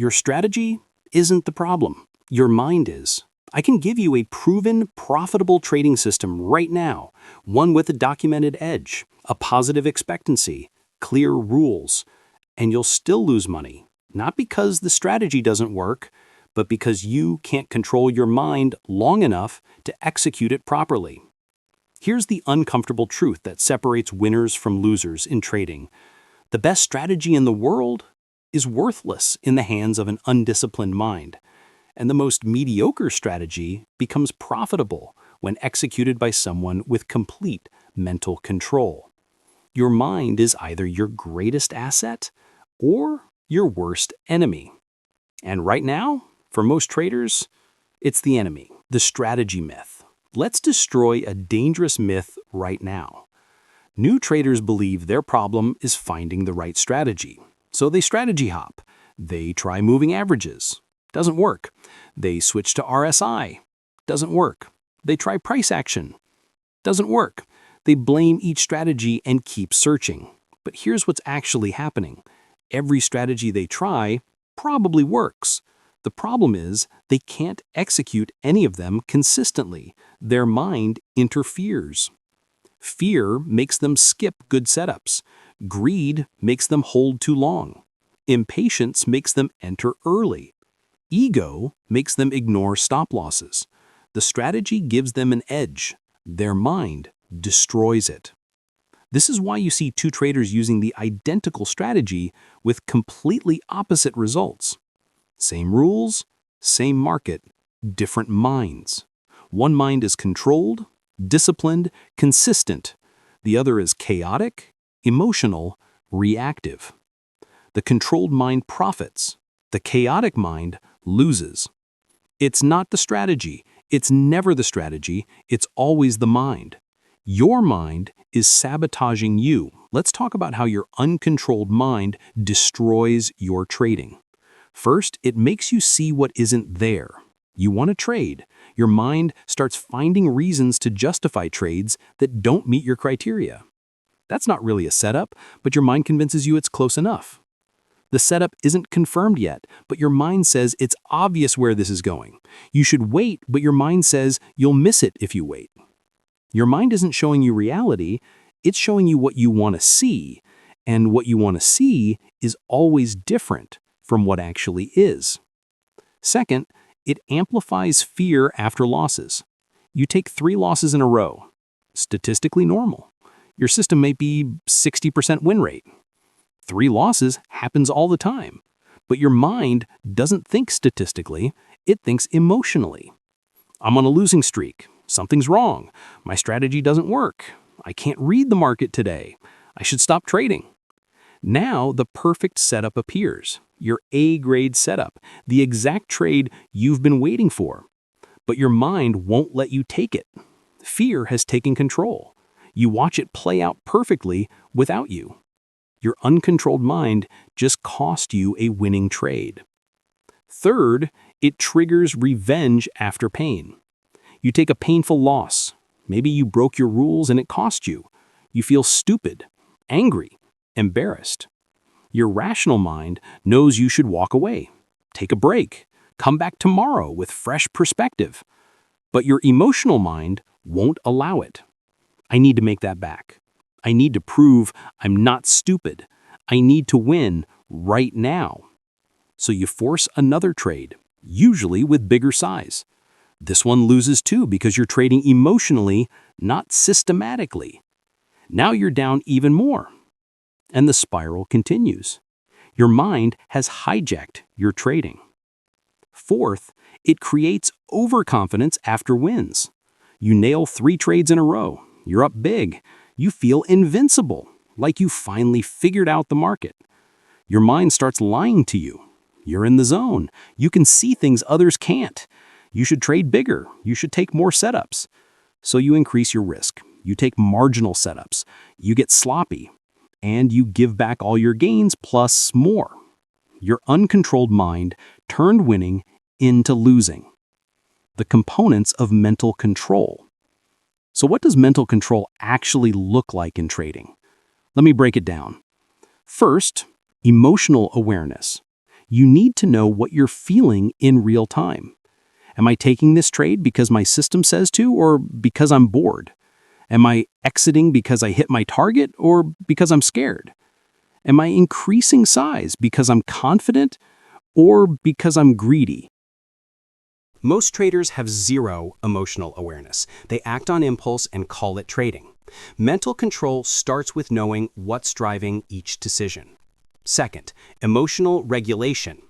Your strategy isn't the problem. Your mind is. I can give you a proven, profitable trading system right now, one with a documented edge, a positive expectancy, clear rules, and you'll still lose money, not because the strategy doesn't work, but because you can't control your mind long enough to execute it properly. Here's the uncomfortable truth that separates winners from losers in trading. The best strategy in the world is worthless in the hands of an undisciplined mind, and the most mediocre strategy becomes profitable when executed by someone with complete mental control. Your mind is either your greatest asset or your worst enemy. And right now, for most traders, it's the enemy, the strategy myth. Let's destroy a dangerous myth right now. New traders believe their problem is finding the right strategy. So they strategy hop. They try moving averages. Doesn't work. They switch to RSI. Doesn't work. They try price action. Doesn't work. They blame each strategy and keep searching. But here's what's actually happening. Every strategy they try probably works. The problem is they can't execute any of them consistently. Their mind interferes. Fear makes them skip good setups. Greed makes them hold too long. Impatience makes them enter early. Ego makes them ignore stop losses. The strategy gives them an edge. Their mind destroys it. This is why you see two traders using the identical strategy with completely opposite results. Same rules, same market, different minds. One mind is controlled, disciplined, consistent. The other is chaotic, emotional, reactive. The controlled mind profits. The chaotic mind loses. It's not the strategy. It's never the strategy. It's always the mind. Your mind is sabotaging you. Let's talk about how your uncontrolled mind destroys your trading. First, it makes you see what isn't there. You want to trade. Your mind starts finding reasons to justify trades that don't meet your criteria. That's not really a setup, but your mind convinces you it's close enough. The setup isn't confirmed yet, but your mind says it's obvious where this is going. You should wait, but your mind says you'll miss it if you wait. Your mind isn't showing you reality, it's showing you what you want to see, and what you want to see is always different from what actually is. Second, it amplifies fear after losses. You take 3 losses in a row. Statistically normal. Your system may be 60% win rate. 3 losses happens all the time. But your mind doesn't think statistically, it thinks emotionally. I'm on a losing streak. Something's wrong. My strategy doesn't work. I can't read the market today. I should stop trading. Now the perfect setup appears. Your A-grade setup, the exact trade you've been waiting for. But your mind won't let you take it. Fear has taken control. You watch it play out perfectly without you. Your uncontrolled mind just cost you a winning trade. Third, it triggers revenge after pain. You take a painful loss. Maybe you broke your rules and it cost you. You feel stupid, angry, embarrassed. Your rational mind knows you should walk away, take a break, come back tomorrow with fresh perspective. But your emotional mind won't allow it. I need to make that back. I need to prove I'm not stupid. I need to win right now. So you force another trade, usually with bigger size. This one loses too because you're trading emotionally, not systematically. Now you're down even more. And the spiral continues. Your mind has hijacked your trading. Fourth, it creates overconfidence after wins. You nail 3 trades in a row. You're up big. You feel invincible, like you finally figured out the market. Your mind starts lying to you. You're in the zone. You can see things others can't. You should trade bigger. You should take more setups. So you increase your risk. You take marginal setups. You get sloppy. And you give back all your gains plus more. Your uncontrolled mind turned winning into losing. The components of mental control. So what does mental control actually look like in trading? Let me break it down. First, emotional awareness. You need to know what you're feeling in real time. Am I taking this trade because my system says to, or because I'm bored? Am I exiting because I hit my target, or because I'm scared? Am I increasing size because I'm confident, or because I'm greedy? Most traders have zero emotional awareness. They act on impulse and call it trading. Mental control starts with knowing what's driving each decision. Second, emotional regulation.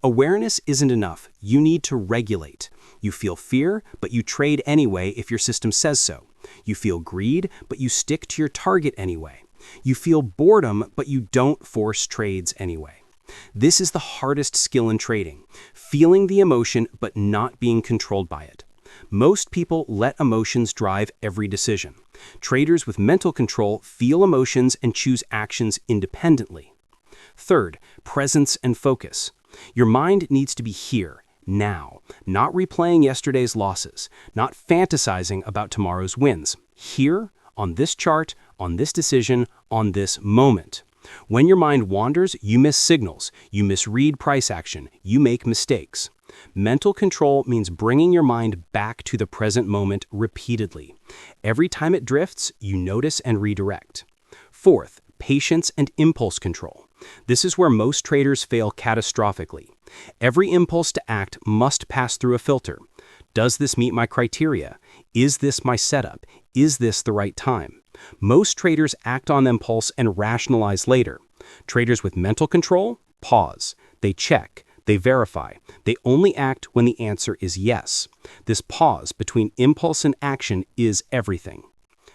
Awareness isn't enough. You need to regulate. You feel fear, but you trade anyway if your system says so. You feel greed, but you stick to your target anyway. You feel boredom, but you don't force trades anyway. This is the hardest skill in trading, feeling the emotion but not being controlled by it. Most people let emotions drive every decision. Traders with mental control feel emotions and choose actions independently. Third, presence and focus. Your mind needs to be here, now, not replaying yesterday's losses, not fantasizing about tomorrow's wins. Here, on this chart, on this decision, on this moment. When your mind wanders, you miss signals, you misread price action, you make mistakes. Mental control means bringing your mind back to the present moment repeatedly. Every time it drifts, you notice and redirect. Fourth, patience and impulse control. This is where most traders fail catastrophically. Every impulse to act must pass through a filter. Does this meet my criteria? Is this my setup? Is this the right time? Most traders act on impulse and rationalize later. Traders with mental control pause. They check. They verify. They only act when the answer is yes. This pause between impulse and action is everything.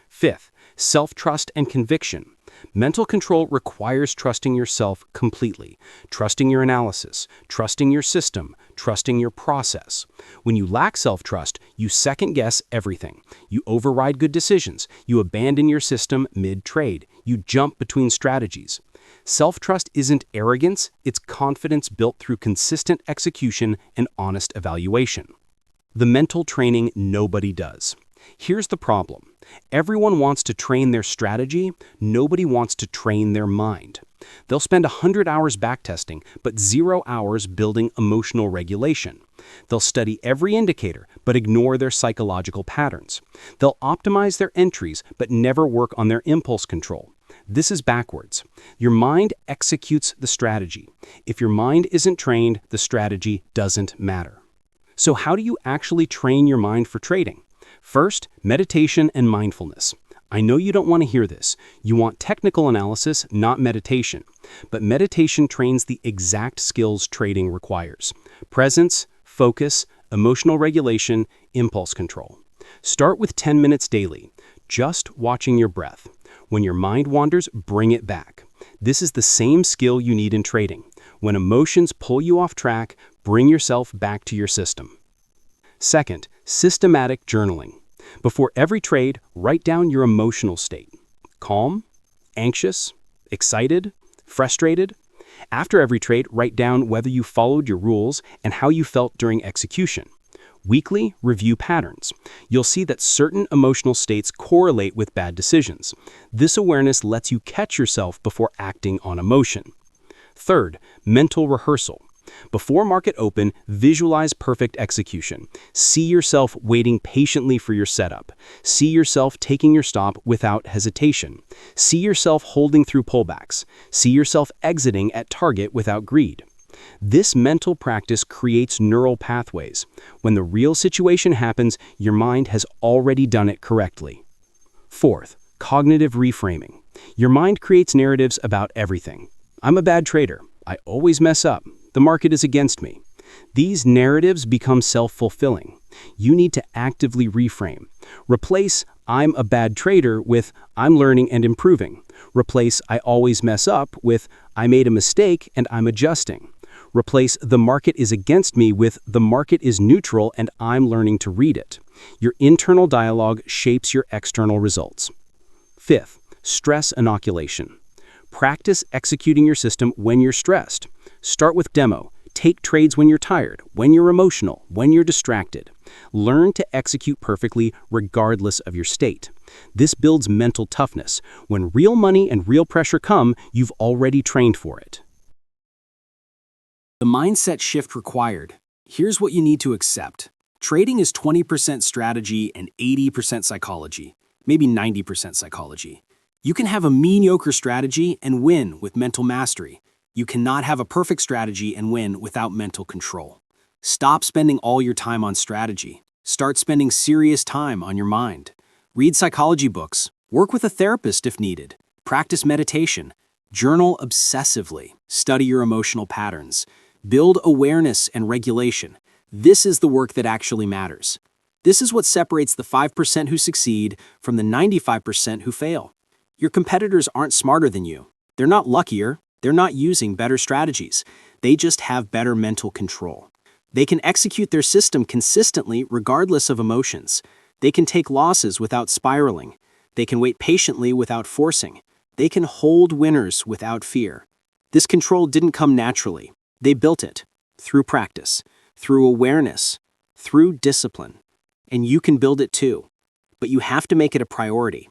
Fifth, self-trust and conviction. Mental control requires trusting yourself completely, trusting your analysis, trusting your system, trusting your process. When you lack self-trust, you second-guess everything. You override good decisions. You abandon your system mid-trade. You jump between strategies. Self-trust isn't arrogance, it's confidence built through consistent execution and honest evaluation. The mental training nobody does. Here's the problem. Everyone wants to train their strategy, nobody wants to train their mind. They'll spend 100 hours backtesting, but 0 hours building emotional regulation. They'll study every indicator, but ignore their psychological patterns. They'll optimize their entries, but never work on their impulse control. This is backwards. Your mind executes the strategy. If your mind isn't trained, the strategy doesn't matter. So how do you actually train your mind for trading? First, meditation and mindfulness. I know you don't want to hear this. You want technical analysis, not meditation. But meditation trains the exact skills trading requires: presence, focus, emotional regulation, impulse control. Start with 10 minutes daily, just watching your breath. When your mind wanders, bring it back. This is the same skill you need in trading. When emotions pull you off track, bring yourself back to your system. Second, systematic journaling. Before every trade, write down your emotional state. Calm, anxious, excited, frustrated. After every trade, write down whether you followed your rules and how you felt during execution. Weekly, review patterns. You'll see that certain emotional states correlate with bad decisions. This awareness lets you catch yourself before acting on emotion. Third, mental rehearsal. Before market open, visualize perfect execution. See yourself waiting patiently for your setup. See yourself taking your stop without hesitation. See yourself holding through pullbacks. See yourself exiting at target without greed. This mental practice creates neural pathways. When the real situation happens, your mind has already done it correctly. Fourth, cognitive reframing. Your mind creates narratives about everything. I'm a bad trader. I always mess up. The market is against me. These narratives become self-fulfilling. You need to actively reframe. Replace "I'm a bad trader" with "I'm learning and improving." Replace "I always mess up" with "I made a mistake and I'm adjusting." Replace "the market is against me" with "the market is neutral and I'm learning to read it." Your internal dialogue shapes your external results. Fifth, stress inoculation. Practice executing your system when you're stressed. Start with demo. Take trades when you're tired, when you're emotional, when you're distracted. Learn to execute perfectly regardless of your state. This builds mental toughness. When real money and real pressure come, you've already trained for it. The mindset shift required. Here's what you need to accept. Trading is 20% strategy and 80% psychology, maybe 90% psychology. You can have a mediocre strategy and win with mental mastery. You cannot have a perfect strategy and win without mental control. Stop spending all your time on strategy. Start spending serious time on your mind. Read psychology books. Work with a therapist if needed. Practice meditation. Journal obsessively. Study your emotional patterns. Build awareness and regulation. This is the work that actually matters. This is what separates the 5% who succeed from the 95% who fail. Your competitors aren't smarter than you. They're not luckier. They're not using better strategies. They just have better mental control. They can execute their system consistently regardless of emotions. They can take losses without spiraling. They can wait patiently without forcing. They can hold winners without fear. This control didn't come naturally. They built it through practice, through awareness, through discipline. And you can build it too. But you have to make it a priority.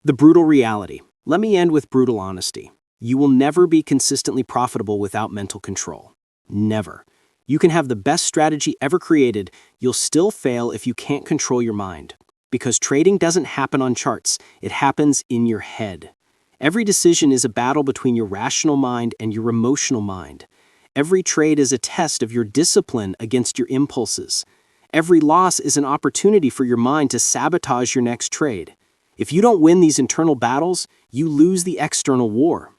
The brutal reality. Let me end with brutal honesty. You will never be consistently profitable without mental control. Never. You can have the best strategy ever created, you'll still fail if you can't control your mind. Because trading doesn't happen on charts, it happens in your head. Every decision is a battle between your rational mind and your emotional mind. Every trade is a test of your discipline against your impulses. Every loss is an opportunity for your mind to sabotage your next trade. If you don't win these internal battles, you lose the external war.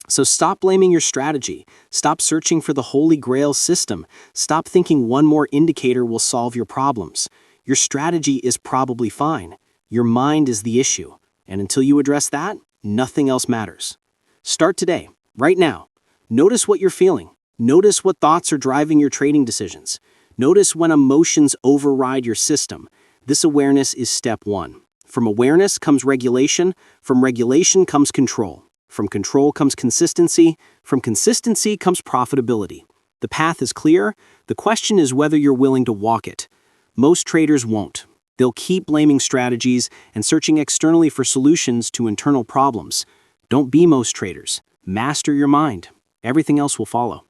So stop blaming your strategy. Stop searching for the holy grail system. Stop thinking one more indicator will solve your problems. Your strategy is probably fine. Your mind is the issue. And until you address that, nothing else matters. Start today, right now. Notice what you're feeling. Notice what thoughts are driving your trading decisions. Notice when emotions override your system. This awareness is step one. From awareness comes regulation. From regulation comes control. From control comes consistency. From consistency comes profitability. The path is clear. The question is whether you're willing to walk it. Most traders won't. They'll keep blaming strategies and searching externally for solutions to internal problems. Don't be most traders. Master your mind. Everything else will follow.